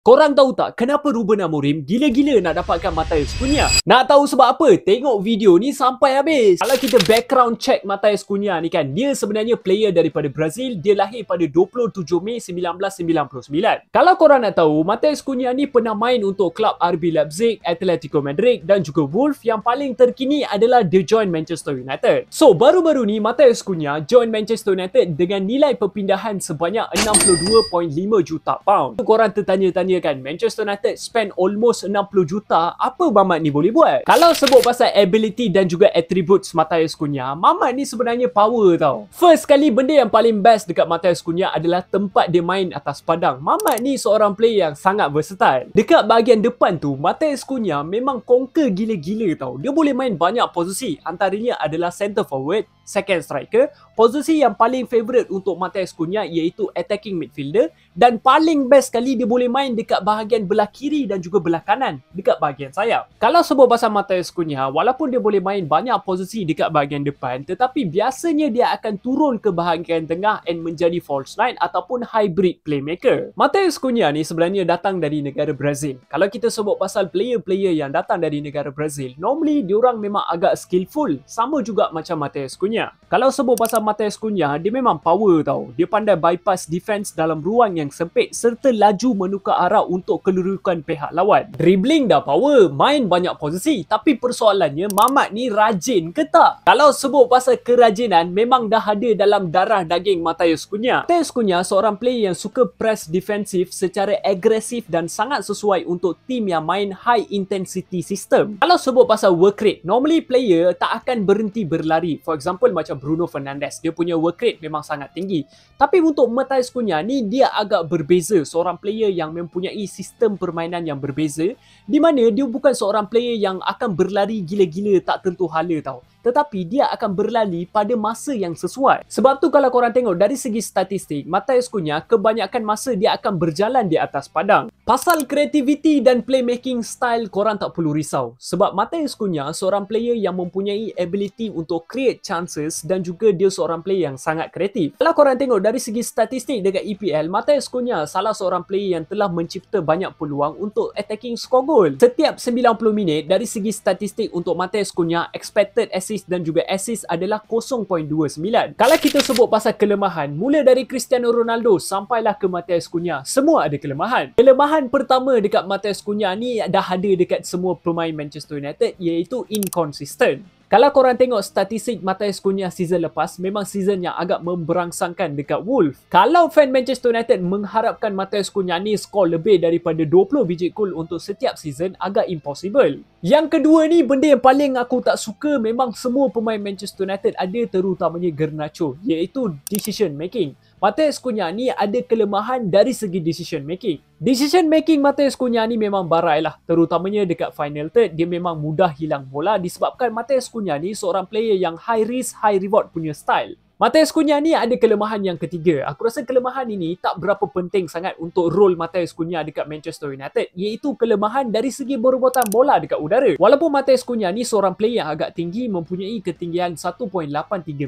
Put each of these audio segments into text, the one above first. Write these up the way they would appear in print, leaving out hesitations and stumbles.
Korang tahu tak kenapa Ruben Amorim gila-gila nak dapatkan Matheus Cunha? Nak tahu sebab apa? Tengok video ni sampai habis. Kalau kita background check Matheus Cunha ni kan, dia sebenarnya player daripada Brazil. Dia lahir pada 27 Mei 1999. Kalau korang nak tahu, Matheus Cunha ni pernah main untuk klub RB Leipzig, Atletico Madrid dan juga Wolves. Yang paling terkini adalah dia join Manchester United. So, baru-baru ni Matheus Cunha join Manchester United dengan nilai perpindahan sebanyak 62.5 juta pound. Korang tertanya-tanya kan, Manchester United spend almost 60 juta, apa Mamat ni boleh buat? Kalau sebut pasal ability dan juga attributes Matheus Cunha, Mamat ni sebenarnya power tau. First kali, benda yang paling best dekat Matheus Cunha adalah tempat dia main atas padang. Mamat ni seorang player yang sangat versatile. Dekat bahagian depan tu, Matheus Cunha memang conquer gila-gila tau. Dia boleh main banyak posisi, antaranya adalah center forward, second striker. Posisi yang paling favourite untuk Matheus Cunha iaitu attacking midfielder, dan paling best kali dia boleh main dekat bahagian belah kiri dan juga belah kanan, dekat bahagian sayap. Kalau sebut pasal Matheus Cunha, walaupun dia boleh main banyak posisi dekat bahagian depan, tetapi biasanya dia akan turun ke bahagian tengah and menjadi false nine ataupun hybrid playmaker. Matheus Cunha ni sebenarnya datang dari negara Brazil. Kalau kita sebut pasal player-player yang datang dari negara Brazil, normally diorang memang agak skillful, sama juga macam Matheus Cunha. Kalau sebut pasal Matheus Cunha, dia memang power tau. Dia pandai bypass defense dalam ruang yang sempit serta laju menukar arah untuk kedudukan pihak lawan. Dribbling dah power, main banyak posisi, tapi persoalannya Mamat ni rajin ke tak? Kalau sebut pasal kerajinan, memang dah ada dalam darah daging Matheus Cunha. Matheus Cunha seorang player yang suka press defensif secara agresif dan sangat sesuai untuk tim yang main high intensity system. Kalau sebut pasal work rate, normally player tak akan berhenti berlari. For example macam Bruno Fernandes, dia punya work rate memang sangat tinggi. Tapi untuk Matheus Cunha ni, dia agak berbeza. Seorang player yang mempunyai sistem permainan yang berbeza, di mana dia bukan seorang player yang akan berlari gila-gila tak tentu hala tau, tetapi dia akan berlari pada masa yang sesuai. Sebab tu kalau korang tengok dari segi statistik, Matheus Cunha kebanyakan masa dia akan berjalan di atas padang. Pasal creativity dan playmaking style, korang tak perlu risau. Sebab Matheus Cunha seorang player yang mempunyai ability untuk create chances dan juga dia seorang player yang sangat kreatif. Kalau korang tengok dari segi statistik dekat EPL, Matheus Cunha salah seorang player yang telah mencipta banyak peluang untuk attacking score goal. Setiap 90 minit, dari segi statistik untuk Matheus Cunha, expected assist dan juga assist adalah 0.29. Kalau kita sebut pasal kelemahan, mula dari Cristiano Ronaldo sampailah ke Matheus Cunha, semua ada kelemahan. Kelemahan pertama dekat Matheus Cunha ni dah ada dekat semua pemain Manchester United, iaitu inconsistent. Kalau korang tengok statistik Matheus Cunha season lepas, memang season yang agak memberangsangkan dekat Wolves. Kalau fan Manchester United mengharapkan Matheus Cunha ni skor lebih daripada 20 biji gol untuk setiap season, agak impossible. Yang kedua ni, benda yang paling aku tak suka, memang semua pemain Manchester United ada, terutamanya Garnacho, iaitu decision making. Matheus Cunha ni ada kelemahan dari segi decision making. Decision making Matheus Cunha ni memang barai lah, terutamanya dekat final third. Dia memang mudah hilang bola disebabkan Matheus Cunha ni seorang player yang high risk high reward punya style. Matheus Cunha ni ada kelemahan yang ketiga. Aku rasa kelemahan ini tak berapa penting sangat untuk role Matheus Cunha dekat Manchester United, iaitu kelemahan dari segi berebutan bola dekat udara. Walaupun Matheus Cunha ni seorang player yang agak tinggi, mempunyai ketinggian 1.83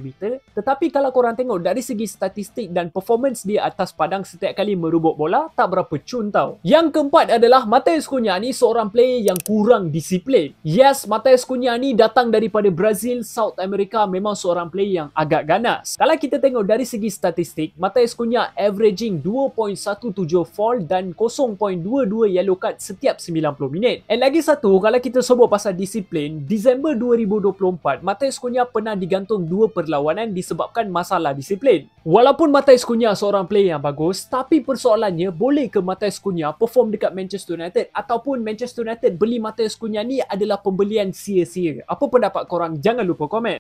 meter, tetapi kalau korang tengok dari segi statistik dan performance dia atas padang setiap kali merebut bola, tak berapa cun tau. Yang keempat adalah Matheus Cunha ni seorang player yang kurang disiplin. Yes, Matheus Cunha ni datang daripada Brazil, South America, memang seorang player yang agak ganas. Kalau kita tengok dari segi statistik, Matheus Cunha averaging 2.17 foul dan 0.22 yellow card setiap 90 minit. And lagi satu, kalau kita sebut pasal disiplin, Disember 2024, Matheus Cunha pernah digantung 2 perlawanan disebabkan masalah disiplin. Walaupun Matheus Cunha seorang player yang bagus, tapi persoalannya, boleh ke Matheus Cunha perform dekat Manchester United ataupun Manchester United beli Matheus Cunha ni adalah pembelian sia-sia? Apa pendapat korang? Jangan lupa komen.